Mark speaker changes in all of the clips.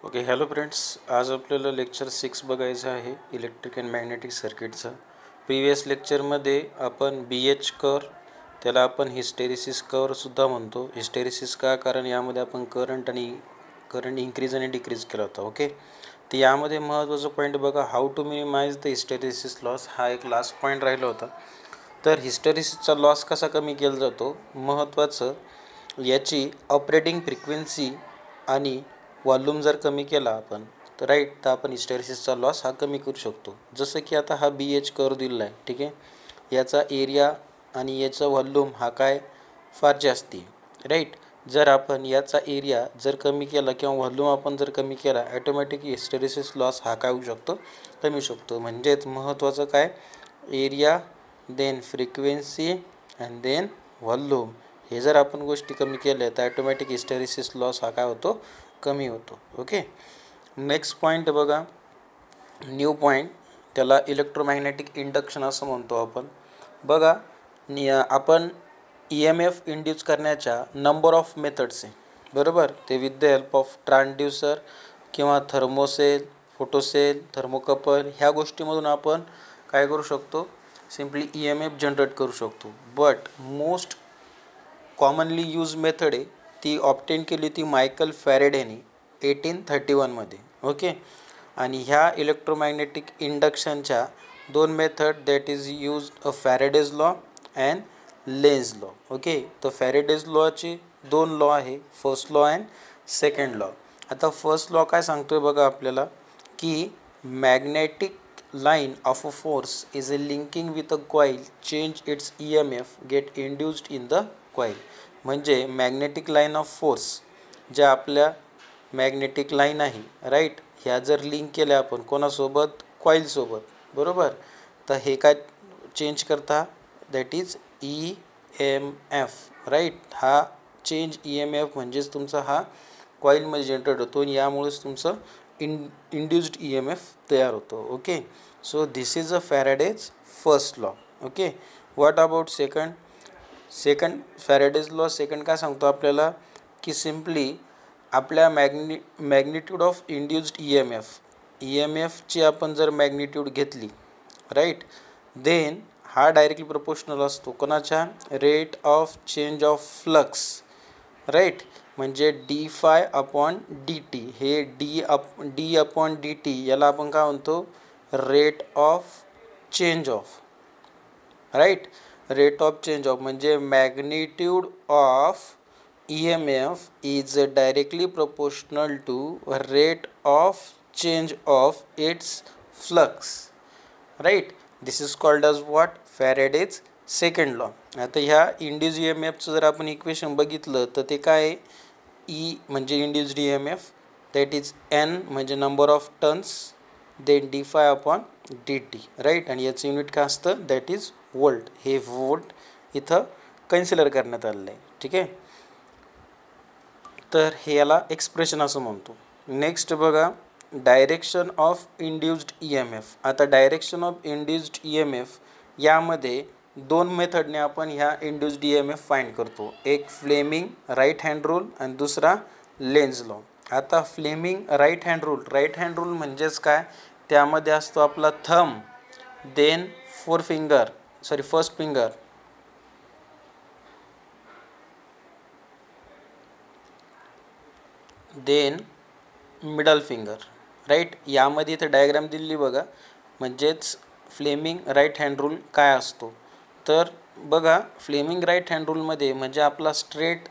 Speaker 1: Okay, hello friends. आज आपल्याला lecture 6 बघायचं आहे इलेक्ट्रिक अँड मॅग्नेटिक सर्किटचं. प्रिवियस लेक्चरमध्ये आपण BH कर्व, त्याला आपण हिस्टेरिसिस कर्वसुद्धा म्हणतो. हिस्टेरिसिस का? कारण यामध्ये आपण करंट इन्क्रीज आणि डिक्रीज केला होता. ओके, तर यामध्ये महत्त्वाचा पॉईंट बघा, how to minimize the hysteresis loss, हा एक लास्ट पॉईंट राहिला होता. तर हिस्टेरिसिसचा लॉस कसा कमी केला जातो, महत्त्वाचं याची ऑपरेटिंग फ्रिक्वेन्सी आणि वॉल्यूम जर कमी केला आपण तर तर आपण हिस्टेरिसिसचा लॉस हा कमी करू शकतो. जसं की आता हा BH कर्व दिलेला आहे, ठीक आहे. याचा एरिया आणि याचा व्हॉल्यूम हा काय फार जास्ती, जर आपण याचा एरिया जर कमी केला किंवा व्हॉल्यूम आपण जर कमी केला, ॲटोमॅटिक हिस्टेरिसिस लॉस हा काय होऊ शकतो, कमी होऊ शकतो. म्हणजेच महत्त्वाचं काय, area then frequency and then volume, हे जर आपण गोष्टी कमी केल्या तर ॲटोमॅटिक हिस्टेरिसिस लॉस हा काय होतो, कमी होतो. ओके, नेक्स्ट पॉईंट बघा, न्यू पॉईंट, त्याला इलेक्ट्रोमॅग्नेटिक इंडक्शन असं म्हणतो आपण. बघा, आपण EMF इंड्यूस करण्याच्या नंबर ऑफ मेथड्स आहे, बरोबर. ते with the help of transducer किंवा थर्मोसेल, फोटोसेल, थर्मोकपल, ह्या गोष्टीमधून आपण काय करू शकतो, सिम्पली EMF जनरेट करू शकतो. But most commonly use method आहे ती ऑप्टेन केली ती मायकल फॅरेडेने 1831मध्ये. ओके, आणि ह्या इलेक्ट्रोमॅग्नेटिक इंडक्शनच्या दोन method, that is use a Faraday's law and Lenz law. Okay, तर फॅरेडेज लॉचे दोन लॉ आहे, first law and second law. आता फर्स्ट लॉ काय सांगतोय बघा आपल्याला, की magnetic line of a force is a linking with a coil change its EMF get induced in the coil. म्हणजे मॅग्नेटिक लाईन ऑफ फोर्स, ज्या आपल्या मॅग्नेटिक लाईन आहे, ह्या जर लिंक केल्या आपण कोणासोबत, कॉईलसोबत, बरोबर. तर हे काय चेंज करता, दॅट इज EMF. हा चेंज EMF म्हणजेच तुमचा हा कॉईलमध्ये जनरेट होतो आणि यामुळेच तुमचं इंड्यूस्ड EMF तयार होतो. Okay, so this is a Faraday's first law. Okay, what about second Faraday's law. Second काय सांगतो आपल्याला, की सिम्पली आपल्या मॅग्निट्यूड ऑफ इंड्यूस्ड EMFची आपण जर मॅग्निट्यूड घेतली, देन हा डायरेक्टली प्रोपोर्शनल असतो कोणाच्या, rate of change of flux. म्हणजे d∅/dt, हे d/dt याला आपण काय म्हणतो, rate of change of. Rate of change of म्हणजे magnitude of EMF is directly proportional to rate of change of its flux. This is called as what, Faraday's second law. आता ह्या induce EMFचं जर आपण equation बघितलं तर ते काय आहे, E म्हणजे induced EMF, that is N म्हणजे number of turns, then d∅/dt. आणि याचं युनिट काय असतं, दॅट इज वोल्ट. हे वोल्ट इथं कन्सिडर करण्यात आलेलं आहे, ठीक आहे. तर हे याला एक्सप्रेशन असं म्हणतो. नेक्स्ट बघा, डायरेक्शन ऑफ इंड्यूस्ड EMF. आता डायरेक्शन ऑफ इंड्यूस्ड EMF यामध्ये दोन मेथडने आपण ह्या इंड्यूस्ड EMF फाइंड करतो. एक फ्लेमिंग राईट हँड रूल आणि दुसरा लेन्झ लॉ. आता फ्लेमिंग राईट हँड रूल म्हणजेच काय, त्यामध्ये असतो आपला thumb, then first finger, then middle finger. यामध्ये इथं डायग्राम दिली बघा. म्हणजेच फ्लेमिंग राईट हँड रूल काय असतो, तर बघा, फ्लेमिंग राईट हँड रूलमध्ये म्हणजे आपला स्ट्रेट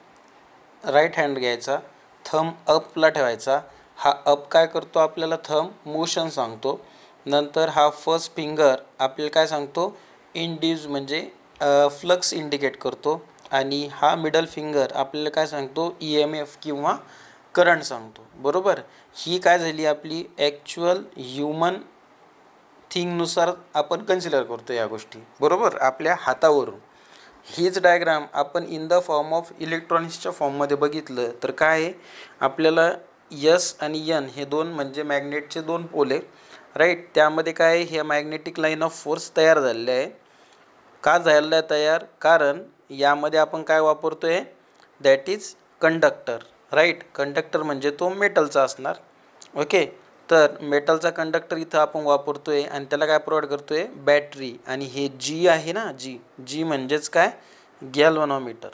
Speaker 1: राईट हँड घ्यायचा, थंब अपला ठेवायचा. हा अप काय करतो, आपल्याला थंब मोशन सांगतो. नंतर हा फर्स्ट फिंगर आपल्याला काय सांगतो, इंड्यूस म्हणजे फ्लक्स इंडिकेट करतो. आणि हा मिडल फिंगर आपल्याला काय सांगतो, EMF किंवा करंट सांगतो, बरोबर. ही काय झाली आपली ॲक्च्युअल ह्युमन थिंगनुसार आपण कन्सिडर करतो या गोष्टी, बरोबर, आपल्या हातावरून. हीच डायग्राम आपण इन द फॉर्म ऑफ इलेक्ट्रॉनिक्सच्या फॉर्ममध्ये बघितलं तर काय आहे, आपल्याला S आणि N हे दोन म्हणजे मॅग्नेटचे दोन पोल आहे, त्यामध्ये काय आहे, हे मॅग्नेटिक लाईन ऑफ फोर्स तयार झालेले आहे. का झालेलं आहे तयार, कारण यामध्ये आपण काय वापरतोय, दॅट इज कंडक्टर. कंडक्टर म्हणजे तो मेटलचा असणार. ओके. तर मेटलचा कंडक्टर इथं आपण वापरतोय आणि त्याला काय प्रोव्हाइड करतोय, बॅटरी. आणि हे जी आहे ना, जी म्हणजेच काय, गॅल्व्हनोमीटर.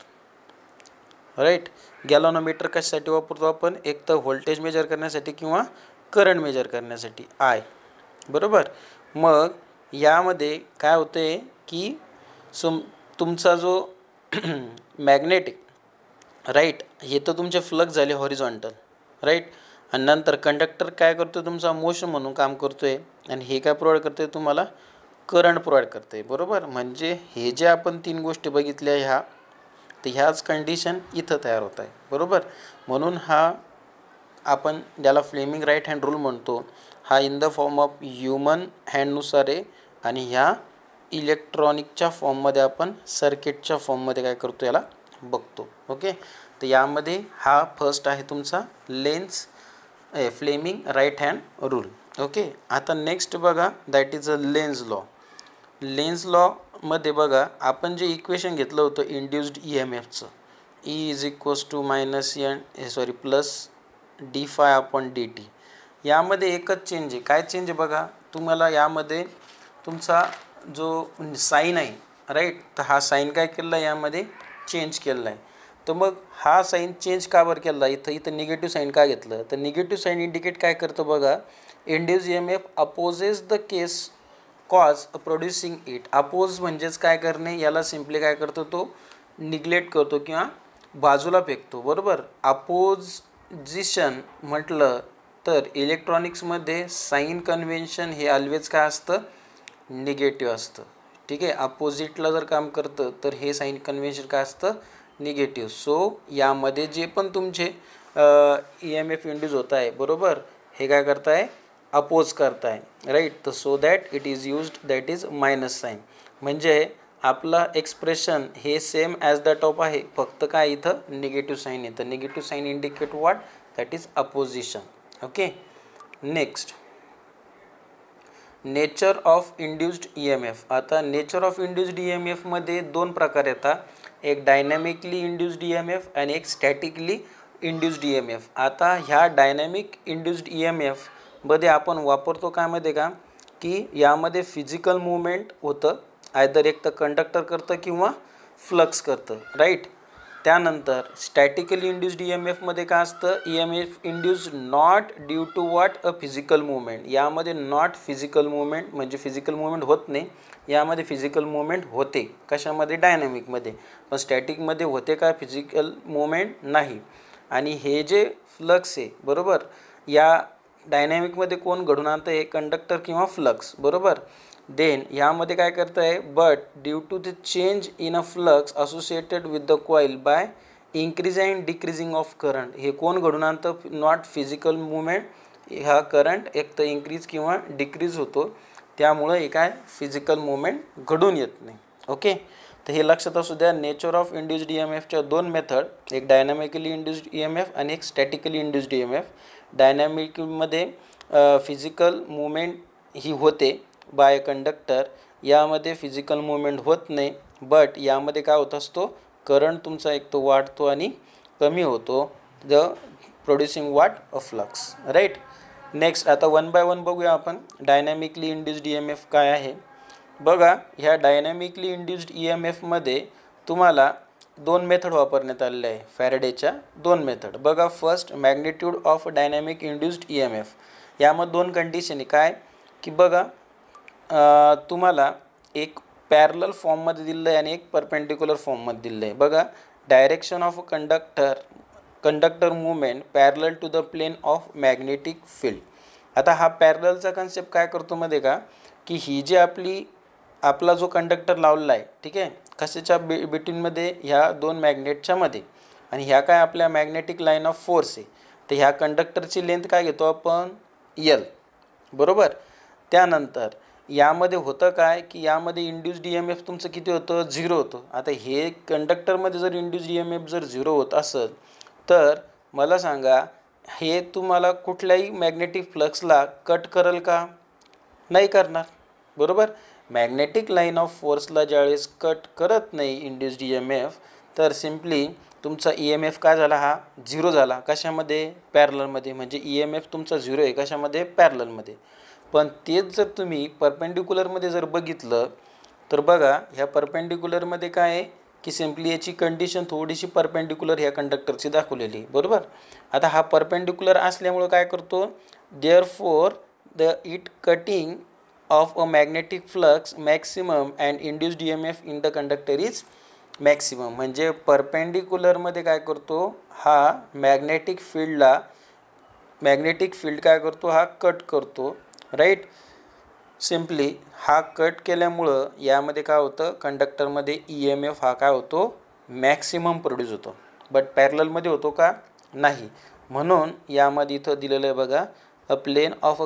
Speaker 1: राईट. गॅल्व्हनोमीटर कशासाठी वापरतो आपण, एक तर व्होल्टेज मेजर करण्यासाठी किंवा करंट मेजर करण्यासाठी, आय. बरोबर. मग यामध्ये काय होते की तुमचा जो मॅग्नेटिक, राईट, हे तर तुमचे फ्लक्स झाले हॉरिझॉन्टल, राईट. आणि नंतर कंडक्टर काय करतो, तुमचा मोशन म्हणून काम करतोय. आणि हे काय प्रोव्हाइड करते, तुम्हाला करंट प्रोव्हाइड करते. बरोबर. म्हणजे हे जे आपण 3 गोष्टी बघितल्या ह्या, तर ह्याच कंडिशन इथं तयार होत आहे. बरोबर. म्हणून हा आपण ज्याला फ्लेमिंग राईट हँड रूल म्हणतो, हा in the form of human हँडनुसार आहे. आणि ह्या इलेक्ट्रॉनिकच्या फॉर्ममध्ये आपण सर्किटच्या फॉर्ममध्ये काय करतो, याला बघतो. ओके. तर यामध्ये हा फर्स्ट आहे तुमचा Fleming right hand rule. Okay. आता नेक्स्ट बघा, that is a Lenz law. लेन्झ लॉमध्ये बघा, आपण जे इक्वेशन घेतलं होतं इंड्युस्ड EMFचं, प्लस d∅/dt, यामध्ये एकच चेंज आहे. काय चेंज आहे बघा, तुम्हाला यामध्ये तुमचा जो साईन आहे, राईट, तर हा साईन काय केला आहे, यामध्ये चेंज केला आहे. तर मग हा साईन चेंज का बरं केला, इथं निगेटिव्ह साईन का घेतलं, तर निगेटिव्ह साईन इंडिकेट काय करतं बघा, induced EMF opposes the case cause producing it. Oppose म्हणजेच काय करणे, याला सिम्पली काय करतो, तो निग्लेक्ट करतो किंवा बाजूला फेकतो. बरोबर. अपोजिशन म्हटलं तर इलेक्ट्रॉनिक्समध्ये साईन कन्व्हेन्शन हे ऑलवेज काय असतं, निगेटिव्ह असतं. ठीक आहे. अपोजिटला जर काम करतं तर हे साईन कन्व्हेन्शन काय असतं, निगेटिव्ह. सो यामध्ये जे पण तुमचे EMF इंड्यूस होत आहे, बरोबर, हे काय करताय, अपोज करताय, राईट. तर so that it is used, that is minus sine. म्हणजे आपला एक्सप्रेशन हे सेम ॲज द टॉप आहे, फक्त काय इथं निगेटिव्ह साईन येतं. Negative sine indicate what, that is opposition. Okay. Next, nature of induced EMF. आता नेचर ऑफ इंड्युस्ड EMFमध्ये 2 प्रकार येतात, एक डायनॅमिकली इंड्युस्ड EMF आणि एक स्टॅटिकली इंड्युस्ड EMF. आता ह्या डायनॅमिक इंड्युस्ड EMF मध्ये आपण वापरतो काय माहिती आहे का, की यामध्ये फिजिकल मूवमेंट होतं, आयदर एक तर कंडक्टर करतं किंवा फ्लक्स करतं, राईट. त्यानंतर स्टॅटिकली इंड्युस्ड EMFमध्ये काय असतं, EMF induced not due to what, a physical movement. यामध्ये नॉट फिजिकल मूवमेंट म्हणजे फिजिकल मूवमेंट होत नाही, यामध्ये फिजिकल मूवमेंट होते. कशामध्ये, डायनॅमिकमध्ये. पण स्टॅटिकमध्ये होते का फिजिकल मूवमेंट, नाही. आणि हे जे फ्लक्स आहे, बरोबर, या डायनॅमिकमध्ये कोण घडून आणतं, हे कंडक्टर किंवा फ्लक्स. बरोबर. देन यामध्ये काय करतं आहे, but due to the change in a flux associated with the coil by increase and decreasing of current. हे कोण घडून आणतं, नॉट फिजिकल मूवमेंट. हा करंट एक तर इन्क्रीज किंवा डिक्रीज होतो, त्यामुळं हे काय फिजिकल मूवमेंट घडून येत नाही. ओके. तर हे लक्षात असू द्या. नेचर ऑफ इंड्युस्ड EMFच्या 2 मेथड, एक डायनॅमिकली इंड्युस्ड EMF आणि एक statically induced EMF. डायनॅमिकमध्ये physical movement ही होते बाय कंडक्टर, यामध्ये फिजिकल मूवमेंट होत नाही, बट यामध्ये काय होत असतो, करंट तुमचा एक तो वाढतो आणि कमी होतो, the producing what, a flux, right. Next, आता 1 बाय 1 बघूया आपण डायनॅमिकली इंड्युस्ड EMF काय आहे. बघा, ह्या डायनॅमिकली इंड्युस्ड EMFमध्ये तुम्हाला 2 मेथड वापरण्यात आलेल्या आहे, फॅरेडेच्या 2 मेथड. बघा, first, magnitude of dynamic induced EMF. यामध्ये 2 कंडिशन आहे. काय की बघा, तुम्हाला एक पॅरलल फॉर्ममध्ये दिलं आहे आणि एक परपेंडिक्युलर फॉर्ममध्ये दिलं आहे. बघा, direction of conductor movement parallel to the plane of magnetic field. आता हा पॅरललचा कन्सेप्ट काय करतो मध्ये का, की ही जी आपला जो कंडक्टर लावलेला आहे, ठीक आहे, कशाच्या बिटवीनमध्ये, ह्या 2 मॅग्नेटच्या मध्ये, आणि ह्या काय आपल्या मॅग्नेटिक लाईन ऑफ फोर्स आहे. तर ह्या कंडक्टरची लेंथ काय घेतो आपण, L. बरोबर. त्यानंतर यामध्ये होतं काय, की यामध्ये इंड्युस्ड EMF तुमचं किती होतं, 0 होतं. आता हे कंडक्टरमध्ये जर इंड्युस्ड EMF जर 0 होत असेल, तर मला सांगा, हे तुम्हाला कुठल्याही मॅग्नेटिक फ्लक्सला कट करेल का, नाही करणार. बरोबर. मॅग्नेटिक लाईन ऑफ फोर्सला ज्यावेळेस कट करत नाही इंड्युस्ड EMF, तर सिम्पली तुमचा EMF काय झाला, हा 0 झाला. कशामध्ये? पॅरललमध्ये. म्हणजे EMF तुमचा 0 आहे कशामध्ये? पॅरललमध्ये. पण तेच जर तुम्ही परपेंडिक्युलरमध्ये जर बघितलं तर बघा, ह्या परपेंडिक्युलरमध्ये काय आहे की सिम्पली याची कंडिशन थोडीशी परपेंडिक्युलर ह्या कंडक्टरची दाखवलेली, बरोबर. आता हा परपेंडिक्युलर असल्यामुळं काय करतो, therefore the it cutting of a magnetic flux maximum and induced EMF in the conductor is maximum. म्हणजे परपेंडिक्युलरमध्ये काय करतो, हा मॅग्नेटिक फील्ड काय करतो, हा कट करतो, राईट. सिम्पली हा कट केल्यामुळं यामध्ये काय होतं, कंडक्टरमध्ये EMF हा काय होतो, मॅक्सिमम प्रोड्यूस होतो. बट पॅरललमध्ये होतो का? नाही. म्हणून यामध्ये इथं दिलेलं आहे बघा, a plane of a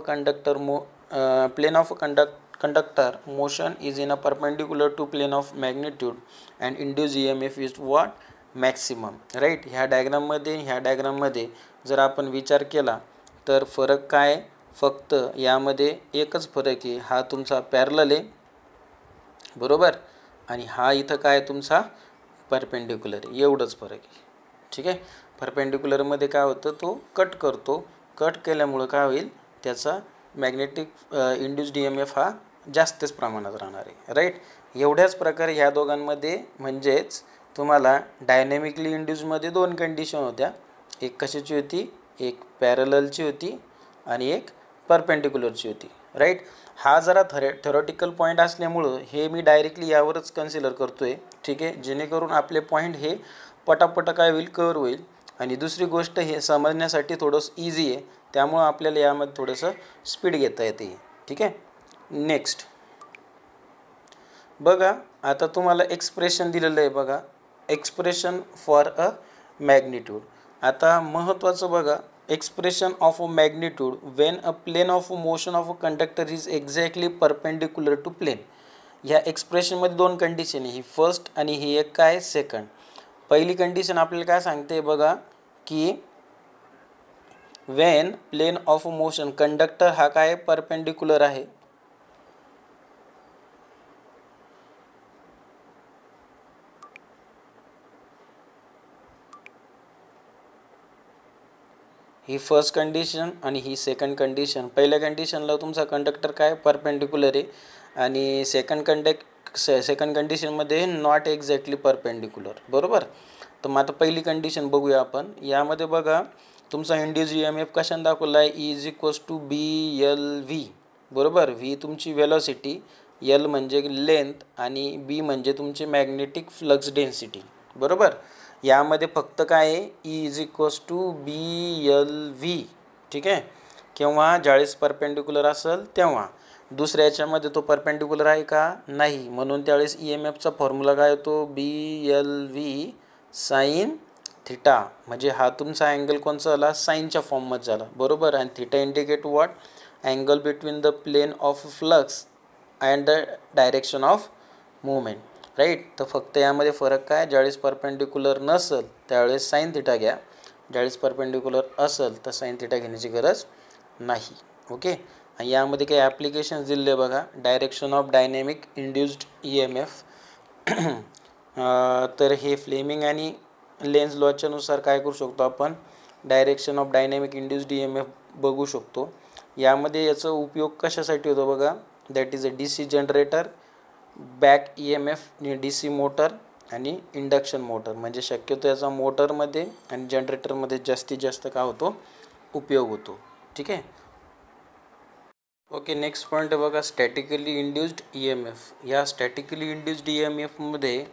Speaker 1: conductor motion is in a perpendicular to plane of magnitude and induce EMF is what, maximum, right. ह्या डायग्राममध्ये जर आपण विचार केला तर फरक काय, फक्त यामध्ये एकच फरक आहे, हा तुमचा पॅरलल आहे, बरोबर, आणि हा इथं काय तुमचा परपेंडिक्युलर आहे, एवढंच फरक आहे. ठीक आहे. परपेंडिक्युलरमध्ये काय होतं, तो कट करतो, कट केल्यामुळं काय होईल, त्याचा मॅग्नेटिक इंड्युस्ड EMF हा जास्तच प्रमाणात राहणार आहे, राईट. एवढ्याच प्रकारे ह्या दोघांमध्ये म्हणजेच तुम्हाला डायनॅमिकली इंड्यूसमध्ये 2 कंडिशन होत्या. एक कशाची होती, एक पॅरललची होती आणि एक परपेंडिक्युलरची होती, राईट. हा जरा थेरॉटिकल पॉईंट असल्यामुळं हे मी डायरेक्टली यावरच कन्सिडर करतोय, ठीक आहे, जेणेकरून आपले पॉईंट हे पटापट काय होईल, कव्हर होईल. आणि दुसरी गोष्ट, हे समजण्यासाठी थोडंसं इझी आहे, त्यामुळं आपल्याला यामध्ये थोडंसं स्पीड घेता येते, ठीक आहे. नेक्स्ट बघा, आता तुम्हाला एक्सप्रेशन दिलेलं आहे बघा, एक्सप्रेशन फॉर अ मॅग्निट्यूड. आता महत्त्वाचं बघा, expression of a magnitude when a plane of motion of a conductor is exactly perpendicular to plane. ह्या एक्सप्रेशनमध्ये 2 कंडिशन आहे, ही फर्स्ट आणि ही एक काय, सेकंड. पहिली कंडिशन आपल्याला काय सांगते बघा, की when plane of motion conductor हा काय परपेंडिक्युलर आहे, ही फर्स्ट कंडिशन आणि ही सेकंड कंडिशन. पहिल्या कंडिशनला तुमचा कंडक्टर काय परपेंडिक्युलर आहे आणि सेकंड कंडिशनमध्ये नॉट एक्झॅक्टली परपेंडिक्युलर, बरोबर. तर मग आता पहिली कंडिशन बघूया आपण. यामध्ये बघा, तुमचा इंड्यूस EMF कशाने दाखवला आहे, E=BLV, बरोबर. V तुमची वेलॉसिटी, L म्हणजे लेंथ आणि B म्हणजे तुमची मॅग्नेटिक फ्लक्स डेन्सिटी, बरोबर. यामध्ये फक्त काय आहे, E=BLV, ठीक आहे. केव्हा, ज्यावेळेस परपेंडिक्युलर असेल तेव्हा. दुसऱ्या याच्यामध्ये तो परपेंडिक्युलर आहे का, नाही, म्हणून त्यावेळेस EMFचा फॉर्म्युला काय होतो, BLV साइन थिटा. म्हणजे हा तुमचा अँगल कोणचा झाला, साईनच्या फॉर्ममध्ये झाला, बरोबर. आणि theta indicate what, angle between the plane of flux and the direction of movement, right. तर फक्त यामध्ये फरक काय, ज्यावेळेस परपेंडिक्युलर नसेल त्यावेळेस साइन थिटा घ्या, ज्यावेळेस परपेंडिक्युलर असेल तर साइन थिटा घेण्याची गरज नाही, ओके. आणि यामध्ये काही ॲप्लिकेशन्स दिले बघा, direction of dynamic induced EMF. तर हे फ्लेमिंग आणि लेन्झ लॉच्या नुसार काय करू शकतो आपण, direction of dynamic induced EMF बघू शकतो. यामध्ये याचा उपयोग कशासाठी होतो बघा, that is a DC generator, back EMF DC motor आणि इंडक्शन मोटर. म्हणजे शक्यतो याचा मोटरमध्ये आणि जनरेटरमध्ये जास्तीत जास्त काय होतो, उपयोग होतो, ठीक आहे. ओके, नेक्स्ट पॉईंट आहे बघा, स्टॅटिकली इंड्युस्ड EMF. या स्टॅटिकली इंड्युस्ड EMFमध्ये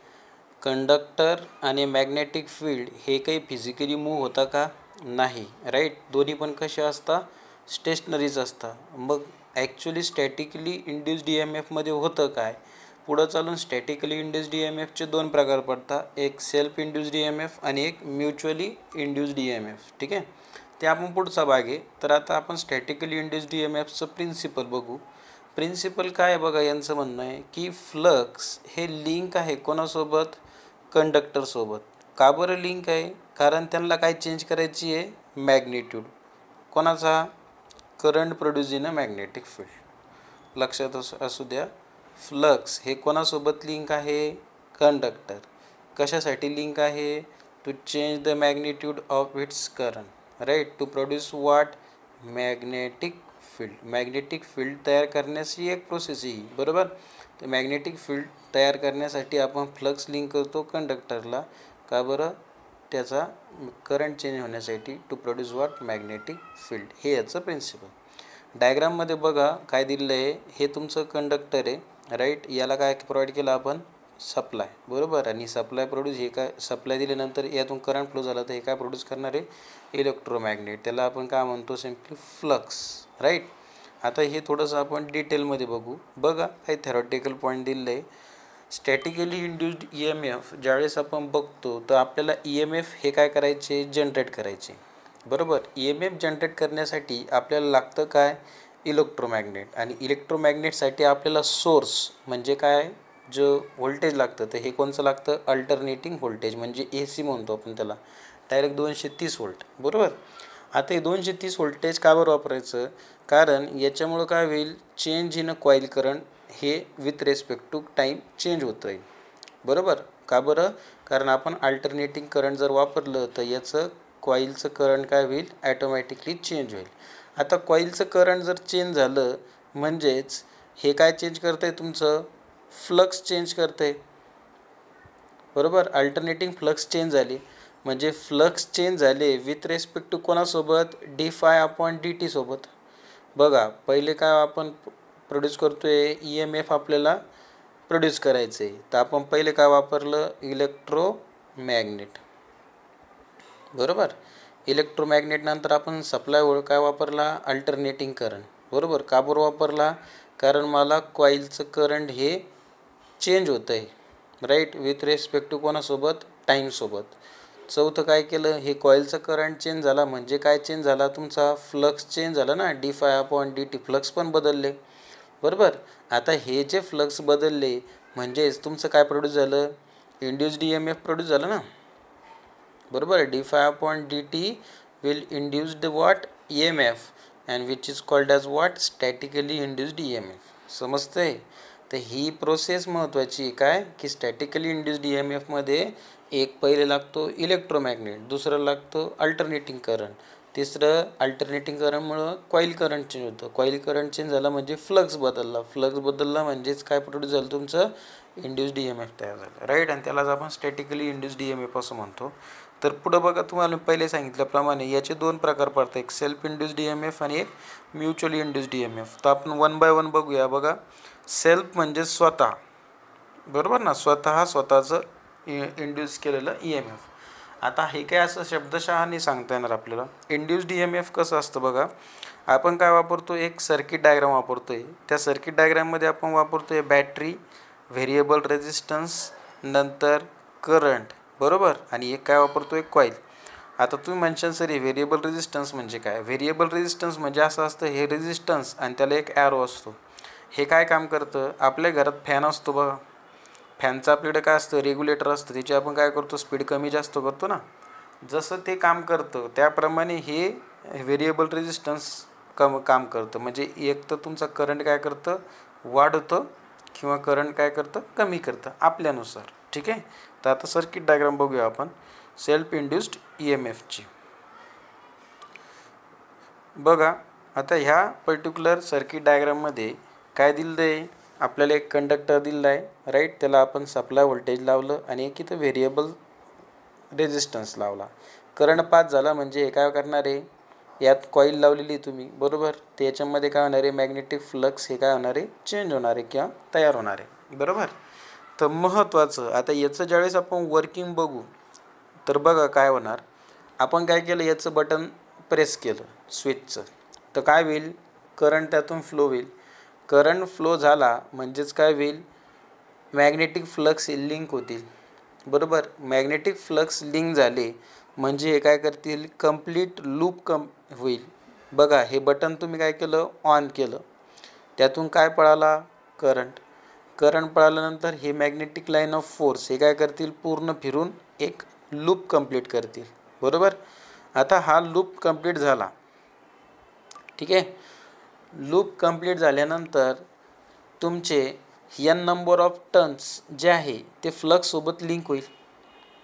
Speaker 1: कंडक्टर आणि मॅग्नेटिक फील्ड हे काही फिजिकली मूव्ह होता का, नाही, राईट. दोन्ही पण कसे असतात, स्टेशनरीज असतात. मग ॲक्च्युली स्टॅटिकली इंड्युस्ड EMFमध्ये होतं काय, पुढं चालून स्टॅटिकली इंड्युस्ड EMFचे 2 प्रकार पडतात, एक सेल्फ इंड्युस्ड EMF आणि एक म्युच्युअली इंड्युस्ड EMF, ठीक आहे. ते आपण पुढचा भाग आहे. तर आता आपण स्टॅटिकली इंड्युस्ड EMFचं प्रिन्सिपल बघू. प्रिन्सिपल काय आहे बघा, यांचं म्हणणं आहे की फ्लक्स हे लिंक आहे कोणासोबत, कंडक्टरसोबत. का बरं लिंक आहे, कारण त्यांना काय चेंज करायची आहे, मॅग्निट्यूड कोणाचा, current produce in a magnetic field. लक्षात असू द्या, फ्लक्स हे कोणासोबत लिंक आहे, कंडक्टर. कशासाठी लिंक आहे, to change the magnitude of its current, right, to produce what, magnetic field. Magnetic field तयार करण्याची एक प्रोसेस ही, बरोबर. तर मॅग्नेटिक फील्ड तयार करण्यासाठी आपण फ्लक्स लिंक करतो कंडक्टरला. का बरं? त्याचा करंट चेंज होण्यासाठी, to produce what, magnetic field. हे याचं प्रिन्सिपल. डायग्राममध्ये बघा काय दिलेलं आहे. हे तुमचं कंडक्टर आहे, राईट. याला काय प्रोव्हाइड केलं आपण? सप्लाय, बरोबर. आणि सप्लाय प्रोड्यूस, हे काय सप्लाय दिल्यानंतर यातून करंट फ्लो झाला तर हे काय प्रोड्यूस करणार आहे? इलेक्ट्रोमॅग्नेट. त्याला आपण काय म्हणतो? Simply flux, right. आता हे थोडंसं आपण डिटेलमध्ये बघू. बघा काही थेरॉटिकल पॉईंट दिलेलं आहे. स्टॅटिकली इंड्यूस्ड EMF ज्यावेळेस आपण बघतो तर आपल्याला EMF हे काय करायचे? जनरेट करायचे, बरोबर. EMF जनरेट करण्यासाठी आपल्याला लागतं काय? इलेक्ट्रोमॅग्नेट. आणि इलेक्ट्रोमॅग्नेटसाठी आपल्याला सोर्स म्हणजे काय? जो व्होल्टेज लागतं तर हे कोणचं लागतं? अल्टरनेटिंग व्होल्टेज, म्हणजे AC म्हणतो आपण त्याला, डायरेक्ट 230 व्होल्ट, बरोबर. आता हे 230 व्होल्टेज का बरं वापरायचं? कारण याच्यामुळं काय होईल? Change in a coil current हे with respect to time change होत राहील, बरोबर. का बरं? कारण आपण अल्टरनेटिंग करंट जर वापरलं तर याचं कॉईलचं करंट काय होईल? ॲटोमॅटिकली चेंज होईल. आता कॉईलचं करंट जर चेंज झालं म्हणजेच हे काय चेंज करतं आहे? तुमचं फ्लक्स चेंज करतं आहे, बरोबर. अल्टरनेटिंग फ्लक्स चेंज झाली म्हणजे फ्लक्स चेंज झाले विथ रेस्पेक्ट टू कोणासोबत? dφ/dt सोबत. बघा पहिले काय आपण प्रोड्यूस करतो आहे? EMF आपल्याला प्रोड्यूस करायचं आहे तर आपण पहिले काय वापरलं? इलेक्ट्रोमॅग्नेट, बरोबर. इलेक्ट्रोमॅग्नेट नंतर आपण सप्लाय काय वापरला? अल्टरनेटिंग करंट, बरोबर. का बरं वापरला? कारण मला कॉईलचं करंट हे चेंज होतं आहे, राईट, विथ रेस्पेक्ट टू कोणासोबत? टाईमसोबत. चौथं काय केलं? हे कॉईलचं करंट चेंज झाला म्हणजे काय चेंज झाला? तुमचा फ्लक्स चेंज झाला ना, dφ/dt. फ्लक्स पण बदलले, बरोबर. आता हे जे फ्लक्स बदलले म्हणजेच तुमचं काय प्रोड्यूस झालं? इंड्यूस्ड EMF प्रोड्यूस झालं ना, बरोबर. dφ/dt will induce the what? EMF and which is called as what? Statically induced EMF. समजतंय? तर ही प्रोसेस महत्त्वाची काय? की स्टॅटिकली इंड्यूस्ड EMFमध्ये एक पहिले लागतो इलेक्ट्रोमॅग्नेट, दुसरं लागतं अल्टरनेटिंग करंट, तिसरं अल्टरनेटिंग करंटमुळं कॉईल करंट चेंज होतं. कॉईल करंट चेंज झाला म्हणजे फ्लक्स बदलला, फ्लक्स बदलला म्हणजेच काय प्रोड्यूस झालं? तुमचं इंड्यूस्ड EMF तयार झालं, राईट. आणि त्यालाच आपण स्टॅटिकली इंड्यूस्ड EMF असं म्हणतो. तर पुढं बघा, तुम्हाला पहिले सांगितल्याप्रमाणे याचे दोन प्रकार पडतात, एक सेल्फ इंड्यूस्ड EMF आणि एक म्युच्युअली इंड्यूस्ड EMF. तर आपण 1 बाय 1 बघूया. बघा, सेल्फ म्हणजे स्वतः, बरोबर ना, स्वतःचं इंड्यूस केलेलं EMF. आता हे काय असं शब्दशः नाही सांगता येणार आपल्याला. इंड्यूस्ड EMF कसं असतं बघा, आपण काय वापरतो? एक सर्किट डायग्राम वापरतोय. त्या सर्किट डायग्राममध्ये आपण वापरतोय बॅटरी, व्हेरिएबल रेझिस्टन्स, नंतर करंट, बरोबर. आणि एक काय वापरतोय? कॉईल. आता तुम्ही म्हणशाल सर हे व्हेरिएबल रेझिस्टन्स म्हणजे काय? व्हेरिएबल रेझिस्टन्स म्हणजे असं असतं, हे रेझिस्टन्स आणि त्याला एक ॲरो असतो. हे काय काम करतं? आपल्या घरात फॅन असतो बघा, फॅनचं आपल्याकडे काय असतं? रेग्युलेटर असतं. त्याची आपण काय करतो? स्पीड कमी जास्त करतो ना. जसं ते काम करतं त्याप्रमाणे हे व्हेरिएबल रेझिस्टन्स काम करतं. म्हणजे एक तर तुमचा करंट काय करतं? वाढवतं किंवा करंट काय करतं? कमी करतं आपल्यानुसार, ठीक आहे. तर आता सर्किट डायग्राम बघूया आपण सेल्फ इंड्यूस्ड EMFची. बघा आता ह्या पर्टिक्युलर सर्किट डायग्राममध्ये काय दिलं आहे? आपल्याला एक कंडक्टर दिलेला आहे, राईट. त्याला आपण सप्लाय व्होल्टेज लावलं आणि एक इथं व्हेरिएबल रेझिस्टन्स लावला. करंट पास झाला म्हणजे हे काय करणार आहे? यात कॉईल लावलेली तुम्ही, बरोबर. तर याच्यामध्ये काय होणार आहे? मॅग्नेटिक फ्लक्स हे काय होणार आहे? चेंज होणार आहे किंवा तयार होणार आहे, बरोबर. तर महत्त्वाचं आता याचं ज्यावेळेस आपण वर्किंग बघू तर बघा काय होणार. आपण काय केलं? याचं बटन प्रेस केलं स्विचचं तर काय होईल? करंट त्यातून फ्लो होईल. करंट फ्लो झाला म्हणजेच काय होईल? मॅग्नेटिक फ्लक्स लिंक होतील, बरोबर. मॅग्नेटिक फ्लक्स लिंक झाले म्हणजे हे काय करतील? कंप्लीट लूप होईल. बघा हे बटन तुम्ही काय केलं? ऑन केलं. त्यातून काय पळाला? करंट. करंट पळाल्यानंतर हे मॅग्नेटिक लाईन ऑफ फोर्स हे काय करतील? पूर्ण फिरून एक लूप कंप्लीट करतील, बरोबर. आता हा लूप कंप्लीट झाला, ठीक आहे. लूप कंप्लीट झाल्यानंतर तुमचे n नंबर ऑफ टर्न्स जे आहे ते फ्लक्स सोबत लिंक होईल,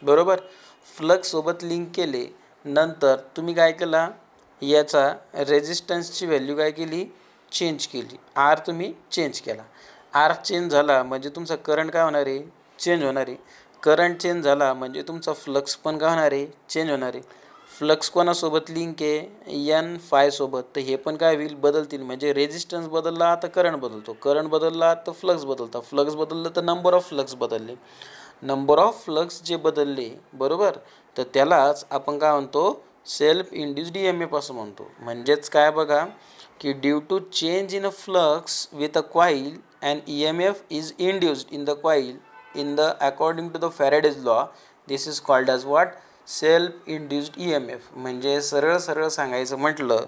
Speaker 1: बरोबर. फ्लक्ससोबत लिंक केले, नंतर तुम्ही काय केला, याचा रेझिस्टन्सची व्हॅल्यू काय केली, चेंज केली, आर तुम्ही चेंज केला. आर चेंज झाला म्हणजे तुमचा करंट काय होणार आहे, चेंज होणार आहे. करंट चेंज झाला म्हणजे तुमचा फ्लक्स पण काय होणार आहे, चेंज होणार आहे. फ्लक्स कोणासोबत लिंक आहे, एन फाय सोबत, तर हे पण काय होईल, बदलतील. म्हणजे रेझिस्टन्स बदलला तर करंट बदलतो, करंट बदलला तर फ्लक्स बदलतो, फ्लक्स बदललं तर नंबर ऑफ फ्लक्स बदलले, नंबर ऑफ फ्लक्स जे बदलले, बरोबर, तर त्यालाच आपण काय म्हणतो, सेल्फ इंड्यूस्ड EMF असं म्हणतो. म्हणजेच काय बघा की due to change in a flux with a coil and EMF is induced in the coil in the according to the Faraday's law, this is called as what, self induced EMF. म्हणजे सरळ सरळ सांगायचं म्हटलं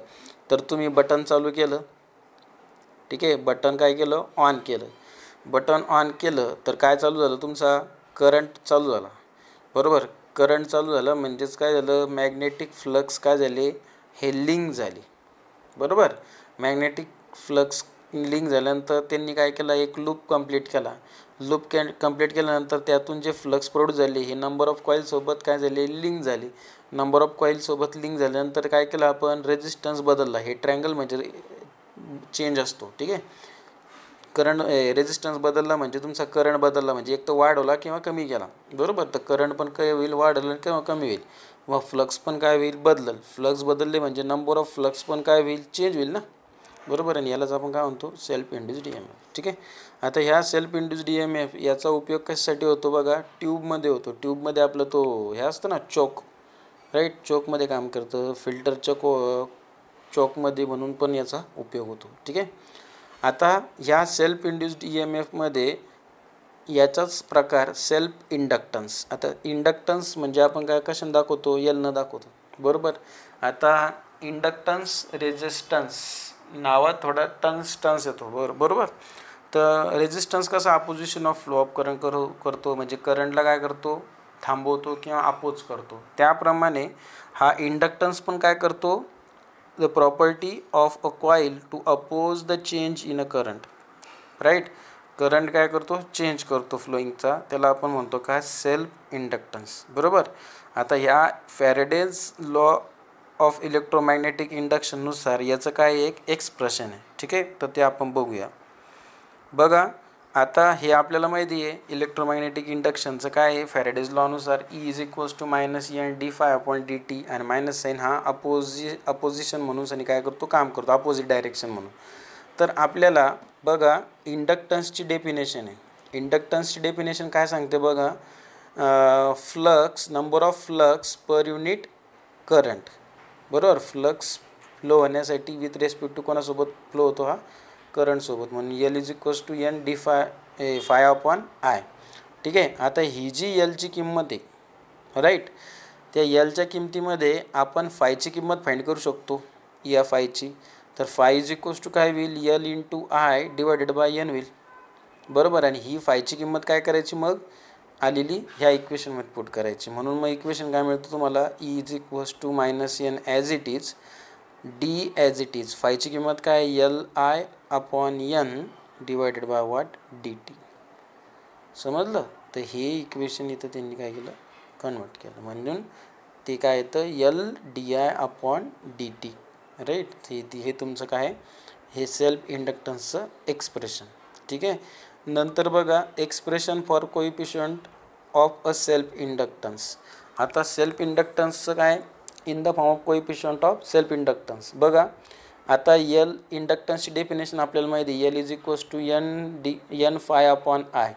Speaker 1: तर तुम्ही button चालू केलं, ठीक आहे, बटन काय केलं, ऑन केलं, बटन ऑन केलं तर काय चालू झालं, तुमचा करंट चालू झाला, बरोबर. करंट चालू झालं म्हणजेच काय झालं, मॅग्नेटिक फ्लक्स काय झाले, हे लिंक झाले, बरोबर. मॅग्नेटिक फ्लक्स लिंक झाल्यानंतर त्यांनी काय केलं, एक लूप कंप्लीट केला. लूप कंप्लीट केल्यानंतर त्यातून जे फ्लक्स प्रोड्यूस झाले हे नंबर ऑफ कॉईलसोबत काय झाले, लिंक झाले. नंबर ऑफ कॉईलसोबत लिंक झाल्यानंतर काय केलं आपण, रेझिस्टन्स बदलला. हे ट्रँगल म्हणजे चेंज असतो, ठीक आहे. करंट रेझिस्टन्स बदलला म्हणजे तुमचा करंट बदलला, म्हणजे एक तर वाढवला किंवा कमी केला, बरोबर. तर करंट पण काय होईल, वाढलं किंवा कमी होईल. व फ्लक्स पण काय होईल, बदलल. फ्लक्स बदलले म्हणजे नंबर ऑफ फ्लक्स पण काय होईल, चेंज होईल ना, बरोबर. आणि यालाच आपण काय म्हणतो, सेल्फ इंड्यूस्ड EMF, ठीक आहे. आता ह्या सेल्फ इंड्यूस्ड EMF याचा उपयोग कशासाठी होतो बघा, ट्यूबमध्ये होतो. ट्यूबमध्ये आपलं तो हे असतं ना, चोक, राईट, चोकमध्ये काम करतं, फिल्टरच्या चोकमध्ये म्हणून पण याचा उपयोग होतो, ठीक आहे. आता ह्या सेल्फ इंड्यूस्ड EMFमध्ये याचाच प्रकार सेल्फ इंडक्टन्स. आता इंडक्टन्स म्हणजे आपण काय कशाने दाखवतो, एलनं दाखवतो, बरोबर. आता इंडक्टन्स रेझिस्टन्स नावात थोडा टन्स येतो, बरोबर. तर रेझिस्टन्स कसा opposition of flow of current करतो, म्हणजे करंटला काय करतो, थांबवतो किंवा अपोज करतो. त्याप्रमाणे हा इंडक्टन्स पण काय करतो, the property of a coil to oppose the change in a current, right. Current काय करतो, चेंज करतो फ्लोईंगचा, त्याला आपण म्हणतो काय, सेल्फ इंडक्टन्स, बरोबर. आता ह्या फॅरेडेज लॉ ऑफ इलेक्ट्रोमॅग्नेटिक इंडक्शननुसार याचं काय एक एक्सप्रेशन आहे, ठीक आहे. तर ते आपण बघूया. बघा आता हे आपल्याला माहिती आहे, इलेक्ट्रोमॅग्नेटिक इंडक्शनचं काय आहे, फॅरेडेज लॉनुसार E is equals to -N d∅/dt, आणि मायनस साईन हा अपोजिशन म्हणून आणि काय करतो, काम करतो, अपोजिट डायरेक्शन म्हणून. तर आपल्याला बघा इंडक्टन्सची डेफिनेशन आहे. इंडक्टन्सची डेफिनेशन काय सांगते बघा, flux, number of flux per unit current, बरोबर. फ्लक्स फ्लो होण्यासाठी विथ रेस्पेक्ट टू कोणासोबत फ्लो होतो, हा करंटसोबत, म्हणून L is equals to N d∅I, ठीक आहे. आता ही जी Lची किंमत आहे, राईट, त्या Lच्या किमतीमध्ये आपण फायची किंमत फाइंड करू शकतो, या फायची. तर फाय इज इक्वल्स टू काय होईल, L into I divided by N होईल, बरोबर. आणि ही फायची किंमत काय करायची, मग आलेली ह्या इक्वेशनमध्ये पुट करायची. म्हणून मग इक्वेशन काय मिळतं तुम्हाला, E is equals to -N as it is, D as it is, फायची किंमत काय, LI/N divided by what, dt. समजलं. तर हे इक्वेशन इथं त्यांनी काय केलं, कन्वर्ट केलं, म्हणून ते काय येतं, LdI/dt, राईट. हे तुमचं काय, हे सेल्फ इंडक्टन्सचं एक्सप्रेशन, ठीक आहे. नंतर बघा expression for coefficient of a self inductance. आता सेल्फ इंडक्टन्सचं काय, in the form of coefficient of self inductance. बघा आता L इंडक्टन्सची डेफिनेशन आपल्याला माहिती आहे, L is equals to N∅/I,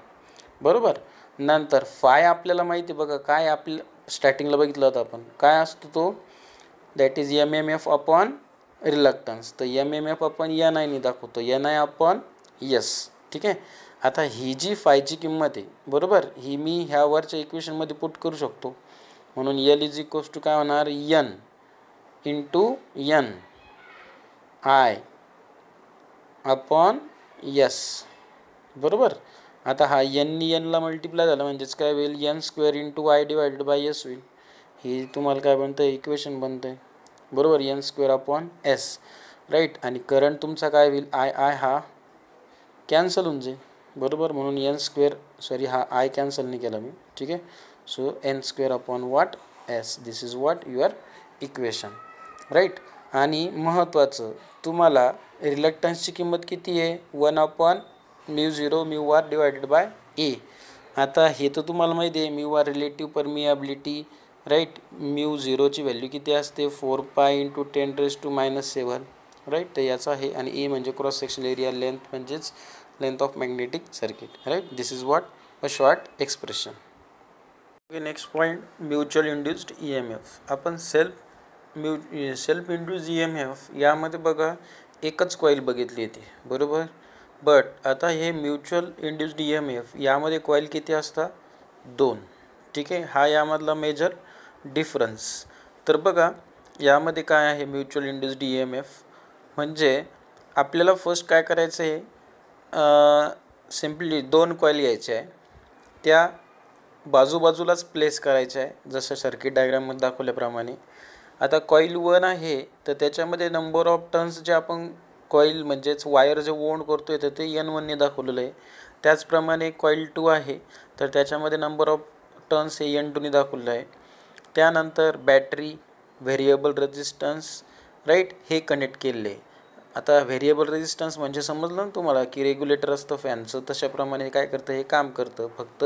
Speaker 1: बरोबर. नंतर फाय आपल्याला माहिती आहे, बघा काय आपल्या स्टार्टिंगला बघितलं होतं आपण, काय असतो तो, दॅट इज MMF/ रिलक्टन्स. तर MMF/NI ने दाखवतो, NI/S, ठीक आहे. आता ही जी फायची किंमत आहे, बरोबर, ही मी ह्या वरच्या इक्वेशनमध्ये पुट करू शकतो, म्हणून L इज इक्वल्स टू काय होणार, N इंटू NI/S, बरोबर. आता हा N मल्टिप्लाय झाला म्हणजेच काय होईल, N² into I divided by S होईल. ही तुम्हाला काय बनतं, इक्वेशन बनतं आहे, बरोबर, N²/S, राईट. आणि करंट तुमचा काय होईल, I हा कॅन्सल होऊन जाईल, बरोबर. म्हणून N², सॉरी हा I कॅन्सल नाही केला मी, ठीक आहे. So N square upon what S. This is what your equation, right. आणि महत्त्वाचं तुम्हाला रिलक्टन्सची किंमत किती आहे 1/μ0 μr डिवायडेड बाय ए. आता हे तर तुम्हाला माहिती आहे μr रिलेटिव्ह परमियाबिलिटी, राईट. μ0ची व्हॅल्यू किती असते 4π × 10⁻⁻⁷, राईट. तर याचा आहे. आणि ए म्हणजे क्रॉस सेक्शनल एरिया, लेंथ म्हणजेच length of magnetic circuit, right. This is what a short expression. Okay, next point mutual induced EMF. आपण सेल्फ इंड्यूस EMF यामध्ये बघा एकच कॉईल बघितली होती, बरोबर. बट आता हे म्युच्युअल इंड्युस्ड EMF यामध्ये कॉईल किती असतात 2, ठीक आहे. हा यामधला मेजर डिफरन्स. तर बघा यामध्ये काय आहे म्युच्युअल इंड्युस्ड EMF म्हणजे आपल्याला फर्स्ट काय करायचं आहे, सिम्पली 2 कॉईल घ्यायचे आहे, त्या बाजूबाजूलाच प्लेस करायच्या आहे जसं सर्किट डायग्राममध्ये दाखवल्याप्रमाणे. आता कॉईल 1 आहे तर त्याच्यामध्ये नंबर ऑफ टर्न्स जे आपण कॉईल म्हणजेच वायर जे वोंड करतो आहे तर ते N1ने दाखवलेलं आहे. त्याचप्रमाणे कॉईल 2 आहे तर त्याच्यामध्ये नंबर ऑफ टर्न्स हे N2ने दाखवलेलं आहे. त्यानंतर बॅटरी, व्हेरिएबल रेजिस्टन्स, राईट, हे कनेक्ट केलेले आहे. आता व्हेरिएबल रेजिस्टन्स म्हणजे समजलं ना तुम्हाला की रेग्युलेटर असतं फॅनचं, तशाप्रमाणे काय करतं हे काम करतं. फक्त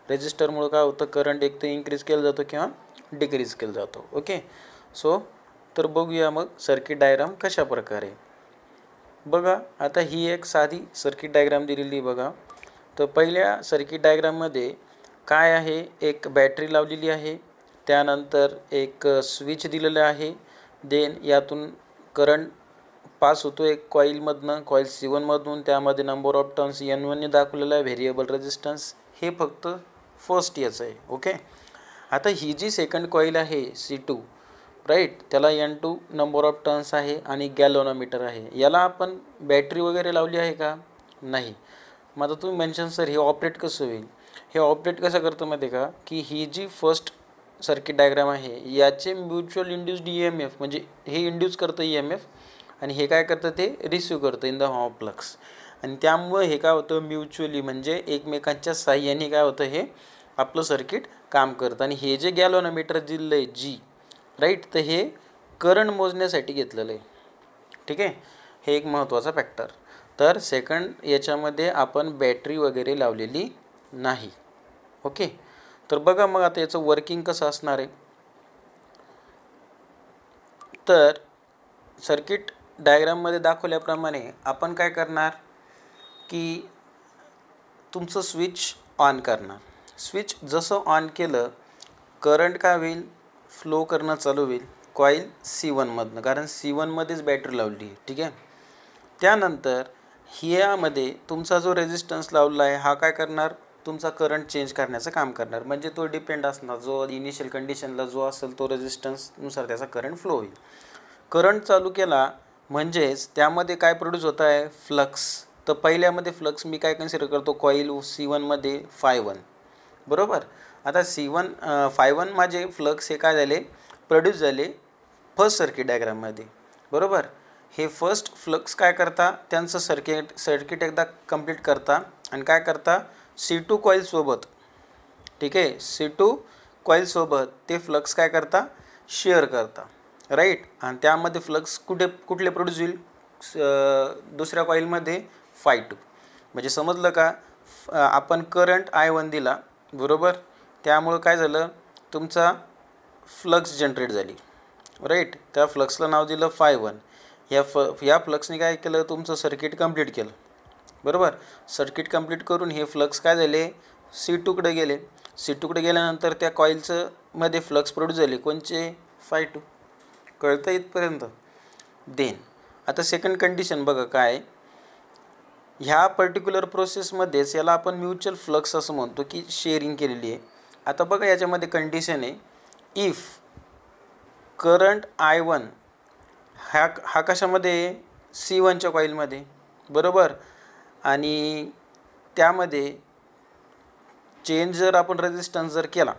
Speaker 1: रेजिस्टरमुळं काय होतं करंट एक तर इन्क्रीज केलं जातं किंवा डिक्रीज केलं जातं. ओके, सो तर बघूया मग सर्किट डायग्राम कशा प्रकारे. बघा आता ही एक साधी सर्किट डायग्राम दिलेली बघा. तर पहिल्या सर्किट डायग्राममध्ये काय आहे, एक बॅटरी लावलेली आहे, त्यानंतर एक स्विच दिलेलं आहे, देन यातून करंट पास होतो एक कॉईलमधनं, कॉईल C1 मधून. त्यामध्ये नंबर ऑफ टर्न्स N1ने दाखवलेला आहे, व्हेरिएबल रेजिस्टन्स हे फक्त फर्स्ट याचं आहे. ओके, आता ही जी सेकंड कॉईल आहे C2, राईट, त्याला N2 नंबर ऑफ टर्न्स आहे आणि गॅल्व्हनोमीटर आहे. याला आपण बॅटरी वगैरे लावली आहे का, नाही. मग आता तुम्ही मेन्शन सर हे ऑपरेट कसं होईल. हे ऑपरेट कसं करतं माहिती आहे का, की ही जी फर्स्ट सर्किट डायग्राम आहे याचे म्युच्युअल इंड्युस्ड EMF म्हणजे हे इंड्यूस करतं EMF आणि हे काय करतं ते रिसिव्ह करतं in the form of flux. आणि त्यामुळे हे काय होतं म्युच्युअली म्हणजे एकमेकांच्या साह्याने काय होतं हे आपलं सर्किट काम करतं. आणि हे जे गॅल्व्हनोमीटर दिलं आहे G, राईट, तर हे करंट मोजण्यासाठी घेतलेलं आहे, ठीक आहे. हे एक महत्त्वाचा फॅक्टर. तर सेकंड याच्यामध्ये आपण बॅटरी वगैरे लावलेली नाही. ओके, तर बघा मग आता याचं वर्किंग कसं असणार आहे. तर सर्किट डायग्राममध्ये दाखवल्याप्रमाणे आपण काय करणार की तुमचं स्विच ऑन करणार. स्विच जसं ऑन केलं करंट काय होईल फ्लो करणं चालू होईल कॉईल C1 मधनं, कारण C1 मध्येच बॅटरी लावली आहे, ठीक आहे. त्यानंतर ह्यामध्ये तुमचा जो रेजिस्टन्स लावला आहे हा काय करणार तुमचा करंट चेंज करण्याचं काम करणार. म्हणजे तो डिपेंड असणार जो इनिशियल कंडिशनला जो असेल तो रेजिस्टन्सनुसार त्याचा करंट फ्लो होईल. करंट चालू केला म्हणजेच त्यामध्ये काय प्रोड्यूस होत आहे फ्लक्स. तर पहिल्यामध्ये फ्लक्स मी काय कन्सिडर करतो कॉईल C1 मध्ये Φ1, बरोबर. आता Φ1 माझे फ्लक्स हे काय झाले प्रोड्यूस झाले फर्स्ट सर्किट डायग्राममध्ये, बरोबर. हे फर्स्ट फ्लक्स काय करता त्यांचं सर्किट एकदा कंप्लीट करता आणि काय करता C2 कॉईलसोबत, ठीक आहे, C2 कॉईलसोबत ते फ्लक्स काय करता शेअर करता, राईट. आणि त्यामध्ये फ्लक्स कुठले प्रोड्यूस होईल दुसऱ्या कॉईलमध्ये Φ2. म्हणजे समजलं का, आपण करंट I1 दिला, बरोबर. त्यामुळं काय झालं तुमचा फ्लक्स जनरेट झाली, राईट. त्या फ्लक्सला नाव दिलं Φ1. या फ्लक्सने काय केलं तुमचं सर्किट कंप्लीट केलं, बरोबर. सर्किट कंप्लीट करून हे फ्लक्स काय झाले C2कडे गेले. C2कडे गेल्यानंतर त्या कॉईलचं मध्ये फ्लक्स प्रोड्यूस झाले कोणचे Φ2. कळतं इथपर्यंत. देन आता सेकंड कंडिशन बघा काय, ह्या पर्टिक्युलर प्रोसेसमध्येच याला आपण म्युच्युअल फ्लक्स असं म्हणतो की शेअरिंग केलेली आहे. आता बघा याच्यामध्ये कंडिशन आहे इफ करंट I1 हा कशामध्ये C1च्या कॉईलमध्ये, बरोबर. आणि त्यामध्ये चेंज जर आपण रेजिस्टन्स जर केला,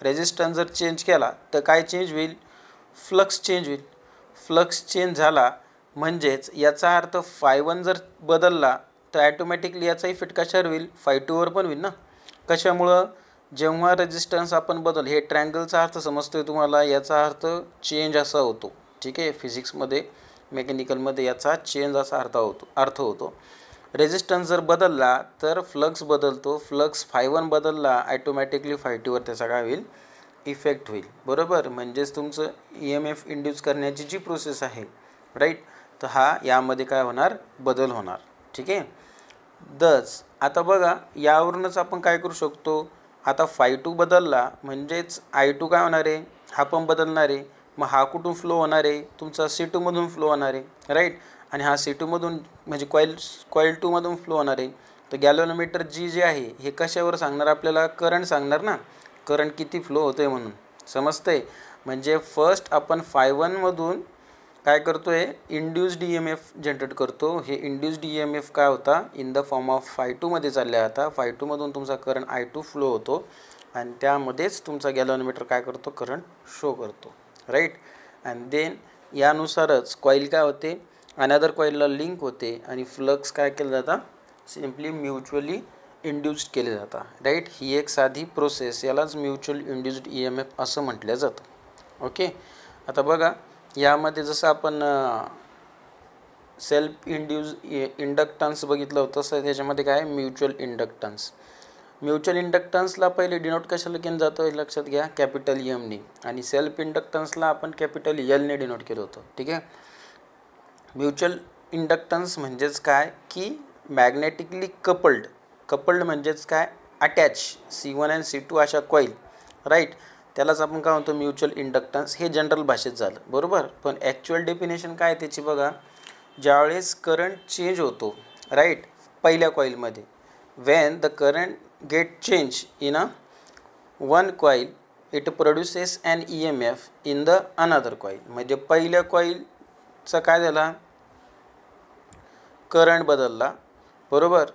Speaker 1: रेजिस्टन्स जर चेंज केला तर काय चेंज होईल फ्लक्स चेंज होईल. फ्लक्स चेंज झाला म्हणजेच याचा अर्थ Φ1 जर बदलला तर ॲटोमॅटिकली याचा इफेक्ट कशावर होईल Φ2वर पण होईल ना. कशामुळं जेव्हा रेजिस्टन्स आपण बदल, हे ट्रँगलचा अर्थ समजतोय तुम्हाला, याचा अर्थ चेंज असा होतो, ठीक आहे. फिजिक्समध्ये मेकॅनिकलमध्ये याचा चेंज असा अर्थ होतो. रेजिस्टन्स जर बदलला तर फ्लक्स बदलतो. फ्लक्स ∅1 बदलला ॲटोमॅटिकली ∅2वर त्याचा काय होईल, इफेक्ट होईल. बरोबर, म्हणजेच तुमचं EMF इंड्यूस करण्याची जी प्रोसेस आहे, राईट, तर हा यामध्ये काय होणार, बदल होणार, ठीक आहे. दस आता बघा, यावरूनच आपण काय करू शकतो, आता ∅2 बदलला म्हणजेच I2 काय होणार आहे, हा पण बदलणार आहे. मग हा कुठून फ्लो होणार आहे, तुमचा C2 मधून फ्लो होणार आहे, राईट. आणि हा C2 मधून म्हणजे कॉईल 2 मधून फ्लो होणार आहे. तर गॅल्व्हॅनोमीटर जे आहे हे कशावर सांगणार, आपल्याला करंट सांगणार ना, करंट किती फ्लो होतोय म्हणून, समजतंय. म्हणजे फर्स्ट आपण ∅1 मधून काय करतोय, इंड्यूस्ड EMF जनरेट करतो. हे इंड्यूस्ड EMF काय होता, इन द फॉर्म ऑफ ∅2 मध्ये चालला आता. ∅2 मधून तुमचा करंट I2 फ्लो होतो आणि त्यामध्येच तुमचा गॅल्व्हॅनोमीटर काय करतो, करंट शो करतो, राईट. अँड देन यानुसारच कॉईल काय होते, अनदर कॉईलला लिंक होते आणि फ्लक्स काय केलं जातं, सिम्पली म्युच्युअली इंड्यूस्ड केले जातात, राईट. ही एक साधी प्रोसेस, यालाच म्युच्युअल इंड्यूस्ड EMF असं म्हटलं जातं. ओके, आता बघा, यामध्ये जसं आपण सेल्फ इंडक्टन्स बघितलं होतं, तसं त्याच्यामध्ये काय, म्युच्युअल इंडक्टन्स. म्युच्युअल इंडक्टन्सला पहिले डिनोट कशाला केलं जातं हे लक्षात घ्या, कॅपिटल EMने. आणि सेल्फ इंडक्टन्सला आपण कॅपिटल Lने डिनोट केलं होतं, ठीक आहे. म्युच्युअल इंडक्टन्स म्हणजेच काय की मॅग्नेटिकली कपल्ड म्हणजेच काय, अटॅच C1 आणि C2 अशा कॉईल, राईट. त्यालाच आपण काय म्हणतो, म्युच्युअल इंडक्टन्स. हे जनरल भाषेत झालं, बरोबर. पण ॲक्च्युअल डेफिनेशन काय त्याची बघा, ज्यावेळेस करंट चेंज होतो, राईट, पहिल्या कॉईलमध्ये, when the current get change in one coil it produces an EMF in the another coil. म्हणजे पहिल्या कॉईलचा काय झाला, करंट बदलला, बरोबर.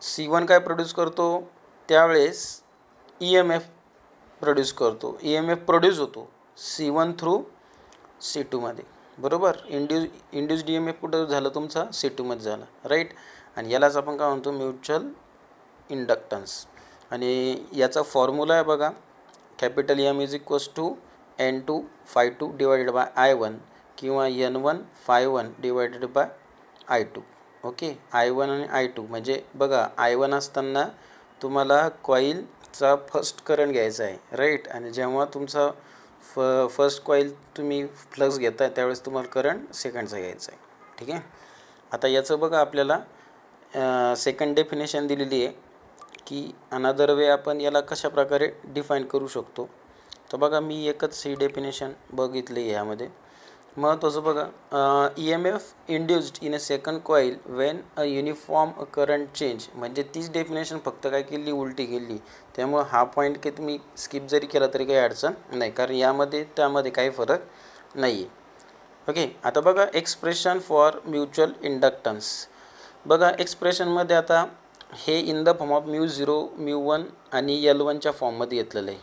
Speaker 1: C1 काय प्रोड्यूस करतो, त्यावेळेस EMF प्रोड्यूस करतो, EMF प्रोड्यूस होतो C1 थ्रू C2 मध्ये, बरोबर. इंड्यूस्ड EMF कुठं झालं, तुमचा C2 मध्ये झाला, राईट. आणि यालाच आपण काय म्हणतो, म्युच्युअल इंडक्टन्स. आणि याचा फॉर्म्युला आहे बघा, capital M is equals to N2 ∅2 divided by I1 किंवा N1 ∅1 divided bye I2. Okay, I1 आणि I2 म्हणजे बघा, I1 असताना तुम्हाला कॉईलचा फर्स्ट करंट घ्यायचा आहे, राईट. आणि जेव्हा तुमचा फर्स्ट कॉईल तुम्ही फ्लक्स घेताय त्यावेळेस तुम्हाला करंट सेकंडचा घ्यायचा आहे, ठीक आहे. आता याचं बघा, आपल्याला सेकंड डेफिनेशन दिलेली आहे की अनदर वे आपण याला कशा प्रकारे डिफाईन करू शकतो. तर बघा, मी एकच ही डेफिनेशन बघितली आहे यामध्ये. महत्त्वाचं बघा, EMF induced in a second coil when a uniform current change. म्हणजे तीच डेफिनेशन फक्त काय केली, उलटी केली. त्यामुळं हा पॉईंट की तुम्ही स्किप जरी केला तरी काही अडचण नाही, कारण यामध्ये त्यामध्ये काही फरक नाही आहे. ओके, आता बघा, एक्सप्रेशन फॉर म्युच्युअल इंडक्टन्स. बघा, एक्सप्रेशनमध्ये आता हे इन द फॉर्म ऑफ μ0 μ1 आणि L1च्या फॉर्ममध्ये घेतलेलं आहे,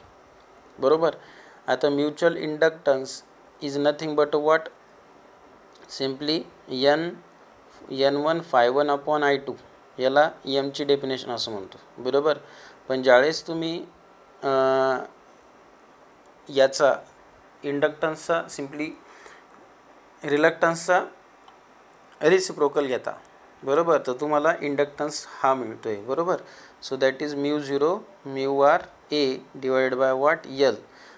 Speaker 1: बरोबर. आता mutual inductance is nothing but what, simply N1 ∅1 upon I2, याला ची डेफिनेशन असं म्हणतो, बरोबर. पण ज्यावेळेस तुम्ही याचा इंडक्टन्सचा सिम्पली रिलक्टन्सचा रिसिप्रोकल घेता, बरोबर, तर तुम्हाला इंडक्टन्स हा मिळतो आहे, बरोबर. So that is μ0 μr A divided by what, L.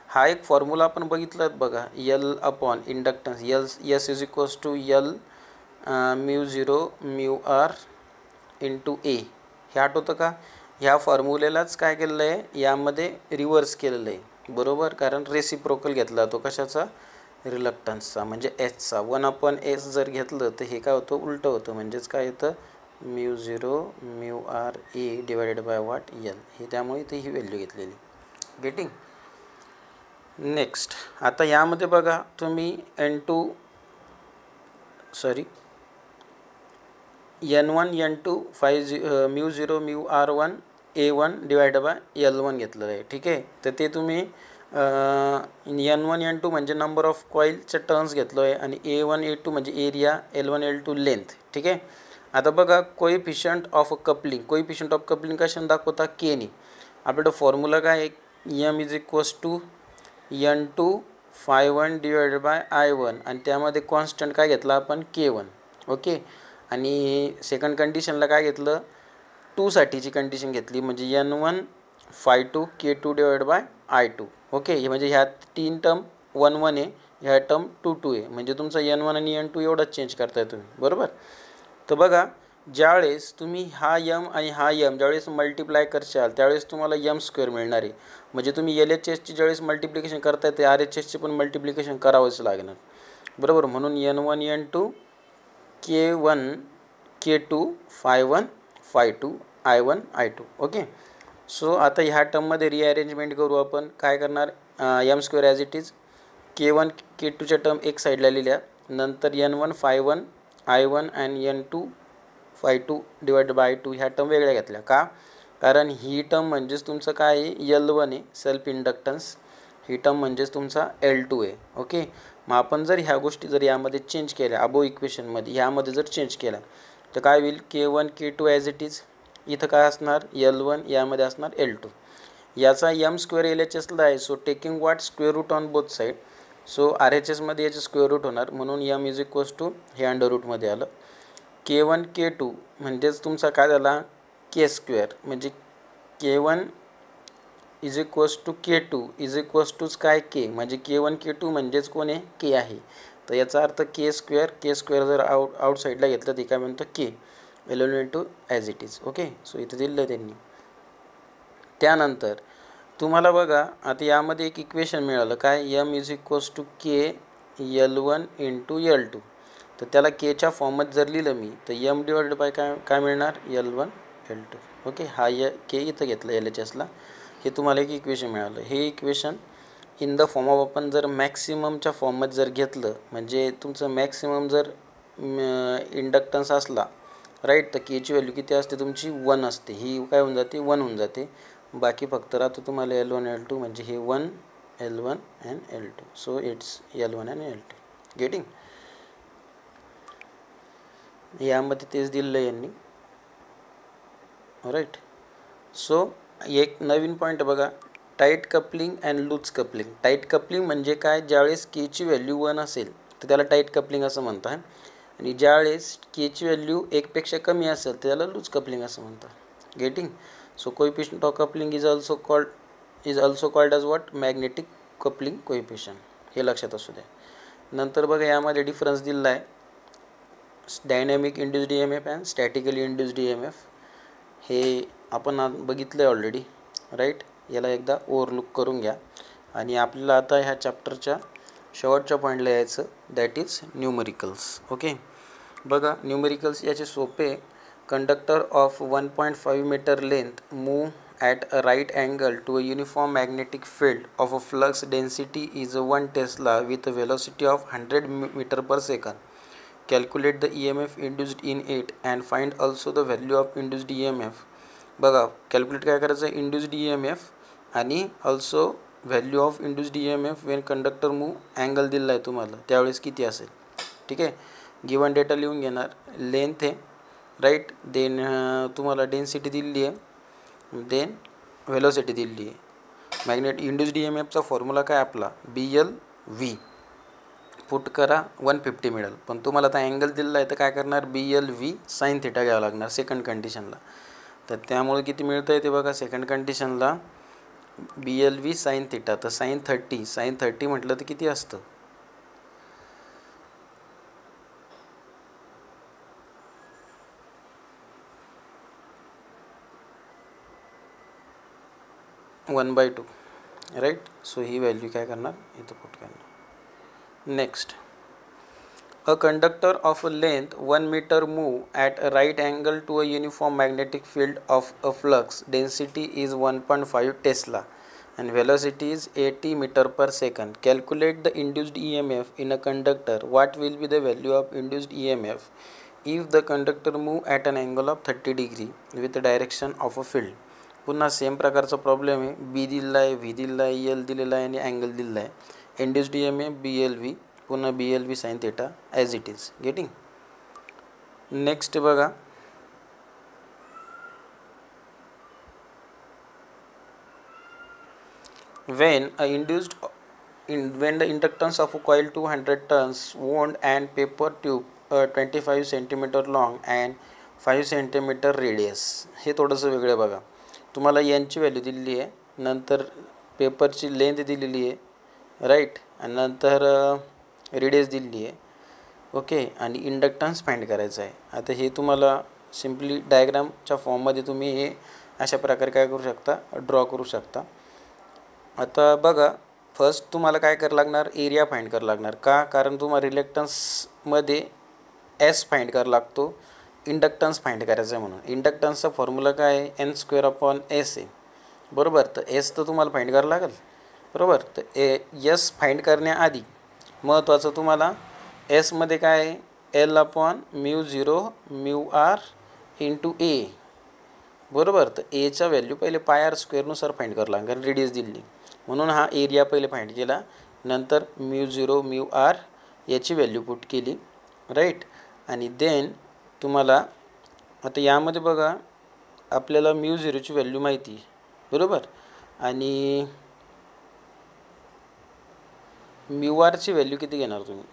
Speaker 1: हा एक फॉर्म्युला आपण बघितला बघा, L upon inductance, S is equals to L μ0 μr into A. हे आठवतं का, ह्या फॉर्म्युलेलाच काय केलेलं आहे, यामध्ये रिव्हर्स केलेलं आहे, बरोबर. कारण रेसिप्रोकल घेतला तो कशाचा, रिलक्टन्सचा, म्हणजे Hचा. 1/S जर घेतलं तर हे काय होतं, उलटं होतं. म्हणजेच काय येतं, μ0 μr A divided by what, L. हे त्यामुळे इथे ही व्हॅल्यू घेतलेली, गेटिंग. नेक्स्ट, आता यामध्ये बघा तुम्ही N1 N2 μ0 μr1 A1 divided by L1 घेतलेलं आहे, ठीक आहे. तर ते तुम्ही N1 N2 म्हणजे नंबर ऑफ कॉईलचे टर्न्स घेतलो आहे आणि A1 A2 म्हणजे एरिया, L1 L2 लेंथ, ठीक आहे. आता बघा, कोएफिशियंट ऑफ कपलिंग कशाने दाखवता, K ने. आपल्याकडं फॉर्म्युला काय आहे, M is equals to N2 ∅1 divided by I1 आणि त्यामध्ये कॉन्स्टंट काय घेतला आपण K1. ओके. आणि सेकंड कंडिशनला काय घेतलं, 2 साठीची कंडिशन घेतली म्हणजे N1 ∅2 K2 divided by I2. Okay. हे म्हणजे ह्या 3 टर्म 1 1 आहे, ह्या टर्म 2 2 आहे, म्हणजे तुमचा N1 आणि N2 एवढंच चेंज करताय तुम्ही, बरोबर. तर बघा, ज्यावेळेस तुम्ही हा यम आणि हा यम ज्यावेळेस मल्टिप्लाय करशाल त्यावेळेस तुम्हाला यम स्क्वेअर मिळणार आहे. म्हणजे तुम्ही LHSची ज्यावेळेस मल्टिप्लिकेशन करताय ते RHSची पण मल्टिप्लिकेशन करावंच लागणार, बरोबर. म्हणून N1 N2 K1 K2 ∅1 ∅2 I1 I2. Okay. So आता ह्या टर्ममध्ये रिअरेंजमेंट करू आपण. काय करणार, M square as it is, K1 K2च्या टर्म एक साईडला लिहिल्या, नंतर N1 ∅1 I1 आणि N2 ∅2 डिवाइड बाय 2 ह्या टर्म वेगळ्या घेतल्या. का, कारण ही टर्म म्हणजेच तुमचं काय आहे, L1 आहे सेल्फ इंडक्टन्स, ही टर्म म्हणजेच तुमचा L2 आहे. ओके. मग आपण जर ह्या गोष्टी जर यामध्ये चेंज केल्या अबो इक्वेशनमध्ये ह्यामध्ये जर चेंज केल्या तर काय होईल, K1 K2 as it is, इथं काय असणार L1, यामध्ये असणार L2. याचा यम स्क्वेअर LHSला आहे, so taking what square root on both side, so RHSमध्ये याचे स्क्वेअर रूट होणार, म्हणून यम इज इक्वल्स टू हे अंडर रूटमध्ये आलं. K1 K2 म्हणजेच तुमचा काय झाला K स्क्वेअर, म्हणजे K1 is equals to K2 is equals टूच काय K, म्हणजे K1 K2 म्हणजेच कोण आहे, K आहे. तर याचा अर्थ K स्क्वेअर जर आउटसाईडला घेतलं ते काय म्हणतो K, L1 L2 as it is. Okay. So इथं दिलं आहे त्यांनी. त्यानंतर तुम्हाला बघा आता यामध्ये एक इक्वेशन मिळालं काय, M is equals to K L1 into L2. तर त्याला केच्या फॉर्ममध्ये जर लिहिलं मी तर यम डिवाइडेड बाय काय मिळणार L1 L2. ओके. हा K इथं घेतलं LHSला, हे तुम्हाला एक इक्वेशन मिळालं. हे equation in the form of आपण जर मॅक्सिममच्या फॉर्ममध्ये जर घेतलं, म्हणजे तुमचं मॅक्सिमम जर इंडक्टन्स असला, राईट, तर केची व्हॅल्यू किती असते तुमची 1 असते, ही काय होऊन जाते 1 होऊन जाते. बाकी फक्त राहतो तुम्हाला L1 L2, म्हणजे हे 1 L1 and L2, so it's L1 and L2. Getting. यामध्ये तेच दिलेलं आहे यांनी, राईट. सो एक नवीन पॉईंट बघा, tight coupling and loose coupling. Tight coupling म्हणजे काय, ज्यावेळेस केची व्हॅल्यू 1 असेल तर त्याला टाईट कपलिंग असं म्हणतात, आणि ज्यावेळेस केची व्हॅल्यू 1 पेक्षा कमी असेल तर त्याला लूज कपलिंग असं म्हणतात. Getting. So coefficient of coupling is also called as what, magnetic coupling coefficient. हे लक्षात असू द्या. नंतर बघा यामध्ये डिफरन्स दिलेला आहे, dynamic induced EMF and statically induced EMF. हे आपण बघितलं आहे ऑलरेडी, राईट. याला एकदा ओव्हरलुक करून घ्या. आणि आपल्याला आता ह्या चॅप्टरच्या शेवटच्या पॉईंटला यायचं, दॅट इज न्यूमरिकल्स. ओके. बघा न्यूमरिकल्स याचे सोपे, conductor of 1.5 metre length move at a right angle to a uniform magnetic field of a flux density is 1 tesla with a velocity of 100 metre per second. Calculate the EMF induced in it and find also the value of induced EMF. बघा calculate काय करायचं, induced EMF आणि also value of induced EMF when conductor move, angle दिला आहे तुम्हाला त्यावेळेस किती असेल. ठीक आहे. गिवन डेटा लिहून घेणार, लेंथ आहे, राईट, देन तुम्हाला डेन्सिटी दिलेली आहे, देन व्हेलोसिटी दिलेली आहे. मॅग्नेट इंड्युस्ड EMFचा फॉर्म्युला काय आपला BLV. पुट करा 150 मिळेल, पण तुम्हाला आता अँगल दिलेला आहे तर काय करणार BLV sin θ घ्यावं लागणार सेकंड कंडिशनला. तर त्यामुळे किती मिळतं आहे ते बघा, सेकंड कंडिशनला BLV sin θ, तर sin 30 म्हटलं तर किती असतं, वन बाय 2, राईट. सो ही व्हॅल्यू काय करणार इथं पुट करणार. Next, a conductor of a length 1 meter move at a right angle to a uniform magnetic field of a flux density is 1.5 Tesla and velocity is 80 meter per second. Calculate the induced EMF in a conductor. What will be the value of induced EMF if the conductor move at an angle of 30 degree with the direction of a field. पुन्हा same प्रकारचा problem आहे, बी दिलेला आहे, V दिलेला आहे, L दिलेला आहे आणि अँगल दिलेला आहे. इंड्युस्ड EMF BLV, पुन्हा BLV sin θ as it is. Getting. Next बघा, when a induced when the inductance of a coil 200 turns wound and paper tube 25 centimeter long and 5 centimeter radius. हे थोडंसं वेगळं बघा. तुम्हाला यांची व्हॅल्यू दिलेली आहे, नंतर पेपरची लेंथ दिलेली आहे, राईट, आणि नंतर रेडियस दिलेली आहे. ओके, आणि इंडक्टन्स फाइंड करायचं आहे. आता हे तुम्हाला सिम्पली डायग्रामच्या फॉर्ममध्ये तुम्ही हे अशा प्रकारे काय करू शकता, ड्रॉ करू शकता. आता बघा, फर्स्ट तुम्हाला काय करावं लागणार, एरिया फाइंड करावं लागणार. का? कारण तुम्हाला रिलक्टन्समध्ये एस फाइंड करावा लागतो, इंडक्टन्स फाइंड करायचं आहे म्हणून. इंडक्टन्सचा फॉर्म्युला काय आहे, एन स्क्वेअर अपॉन एस आहे, बरोबर. तर एस तर तुम्हाला फाइंड करावं लागेल, बरोबर. तर एस फाइंड करण्याआधी महत्त्वाचं तुम्हाला एसमध्ये काय आहे, L upon mu 0 mu R into A, बरोबर. तर एचा व्हॅल्यू पहिले पाय आर स्क्वेअरनुसार फाइंड करावं लागेल, कारण रेडियस दिली म्हणून हा एरिया पहिले फाइंड केला, नंतर म्यू 0 म्यू आर याची व्हॅल्यू पुट केली, राईट. आणि देन तुम्हाला आता यामध्ये बघा, आपल्याला म्यू 0ची व्हॅल्यू माहिती आहे, बरोबर, आणि म्यू आरची व्हॅल्यू किती घेणार तुम्ही.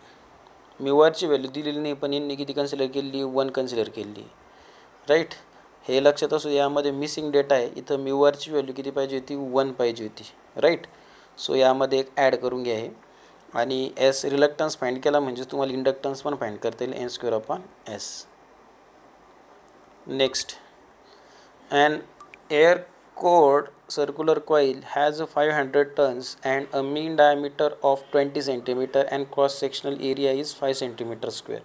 Speaker 1: म्यू आरची व्हॅल्यू दिलेली नाही, पण यांनी किती कन्सिडर केली, 1 कन्सिडर केली, राईट. हे लक्षात असू, यामध्ये मिसिंग डेटा आहे. इथं म्यू आरची व्हॅल्यू किती पाहिजे होती, 1 पाहिजे होती, राईट. सो यामध्ये एक ॲड करून घ्या हे. आणि एस रिलक्टन्स फाइंड केला म्हणजे तुम्हाला इंडक्टन्स पण फाइंड करता येईल, N square upon S. Next, an air cored circular coil has 500 turns and a mean diameter of 20 cm and cross sectional area is 5 cm square.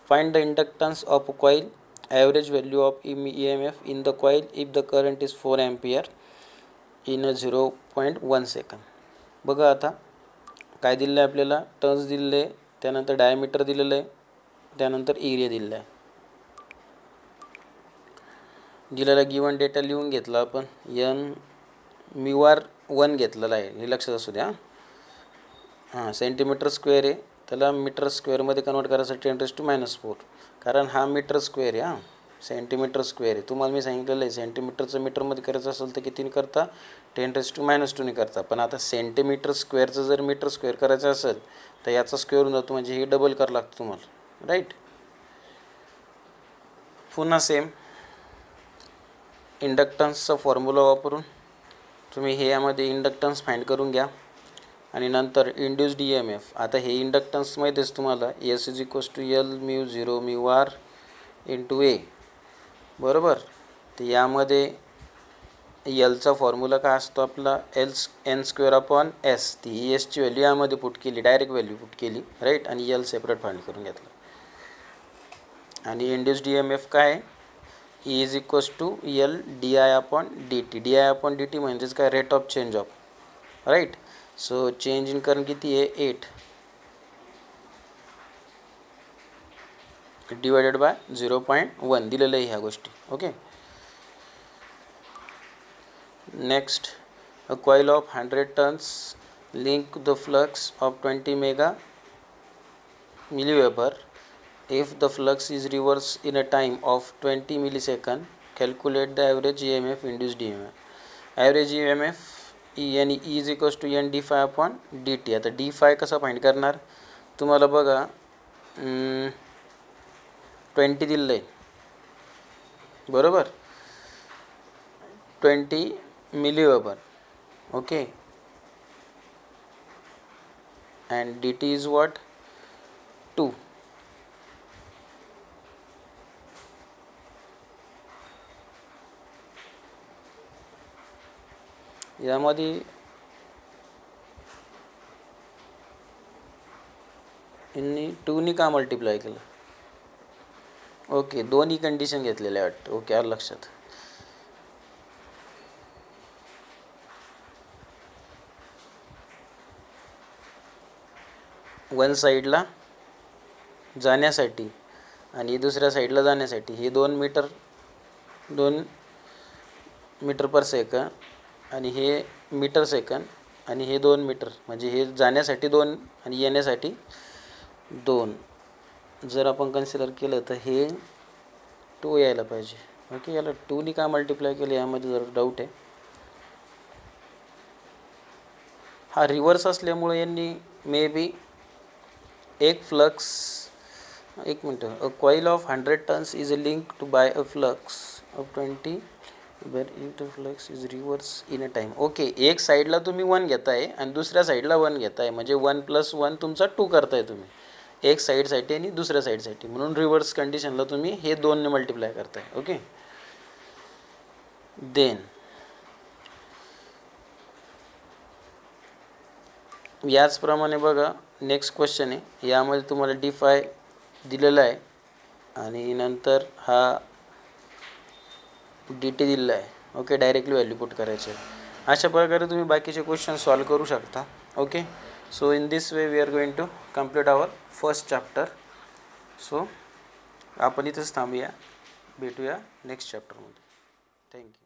Speaker 1: Find the inductance of a coil, average value of EMF in the coil if the current is 4 ampere in a 0.1 second. बघा आता काय दिलेलं आहे आपल्याला, turns दिलेले आहे, त्यानंतर diameter दिलेलं आहे, त्यानंतर एरिया दिलेला आहे. दिलेला गिवन डेटा लिहून घेतला आपण, एन म्यू आर 1 घेतलेला आहे, हे लक्षात असू द्या. हां, सेंटीमीटर स्क्वेअर आहे, त्याला मीटर स्क्वेअरमध्ये कन्वर्ट करायसाठी 10⁻⁴, कारण हा मीटर स्क्वेअर आहे, हां सेंटीमीटर स्क्वेअर आहे. तुम्हाला मी सांगितलेलं आहे सेंटीमीटरचं मीटरमध्ये करायचं असेल तर कितीने करता, 10⁻² ने करता. पण आता सेंटीमीटर स्क्वेअरचं जर मीटर स्क्वेअर करायचं असेल तर याचा स्क्वेअर होऊन जातो, म्हणजे हे डबल करावं लागतं तुम्हाला, राईट. पुन्हा सेम इंडक्टन्सचा फॉर्म्युला वापरून तुम्ही हे यामध्ये इंडक्टन्स फाइंड करून घ्या. आणि नंतर इंड्यूस्ड EMF. आता हे इंडक्टन्समध्येच तुम्हाला S is equals to L mu 0 mu R into A, बरोबर. तर यामध्ये एलचा फॉर्म्युला काय असतो आपला, एन स्क्वेअर अपॉन एस. ती एसची व्हॅल्यू यामध्ये पुट केली, डायरेक्ट व्हॅल्यू पुट केली, राईट, आणि एल सेपरेट फाइंड करून घेतलं. आणि इंड्यूस्ड EMF काय, E is equals to L D I upon D T. D I upon D T म्हणजेच काय, rate of change of, right. So change in current किती आहे, 8 डिवायडेड बाय 0.1 दिलेलं आहे ह्या गोष्टी. Okay. Next, a coil of 100 turns link the flux of 20 milliweber. If the flux is reversed in a time of 20 millisecond, calculate the average EMF, induced EMF. Average EMF E is equals to n d phi upon dt. आता d phi कसा find करणार, तुम्हाला बघा 20 दिलं आहे, बरोबर, 20 milliweber, okay, and dt is what, 2. यामध्ये यांनी 2 का मल्टिप्लाय केलं, ओके, दोन्ही कंडिशन घेतलेल्या वाटतं, ओके, आलं लक्षात. वन साईडला जाण्यासाठी आणि दुसऱ्या साईडला जाण्यासाठी हे 2 मीटर पर सेकंड आणि हे मीटर सेकंड आणि हे 2 मीटर, म्हणजे हे जाण्यासाठी 2 आणि येण्यासाठी 2. जर आपण कन्सिडर केलं तर हे 2 यायला पाहिजे, ओके. याला 2 का मल्टिप्लाय केलं यामध्ये जरा डाऊट आहे. हा रिव्हर्स असल्यामुळे यांनी मे बी एक फ्लक्स, एक मिनटं, a coil of 100 turns is link to by a flux of 20 weber inter flux is reverse in a time. Okay, एक साईडला तुम्ही 1 घेताय आणि दुसऱ्या साईडला 1 घेताय, म्हणजे 1 + 1 तुमचा 2 करताय तुम्ही, एक साईडसाठी आणि दुसऱ्या साईडसाठी, म्हणून रिव्हर्स कंडिशनला तुम्ही हे 2ने मल्टिप्लाय करताय. ओके, देन याचप्रमाणे बघा नेक्स्ट क्वेश्चन आहे. यामध्ये तुम्हाला डी5 दिलेला आहे आणि नंतर हा dt दिलेला आहे. ओके, डायरेक्टली व्हॅल्यू पुट करायचे. अशा प्रकारे तुम्ही बाकीचे क्वेश्चन सॉल्व करू शकता. Okay, so in this way we are going to complete our first chapter. So आपण इथंच थांबूया, भेटूया नेक्स्ट चॅप्टरमध्ये. थँक्यू.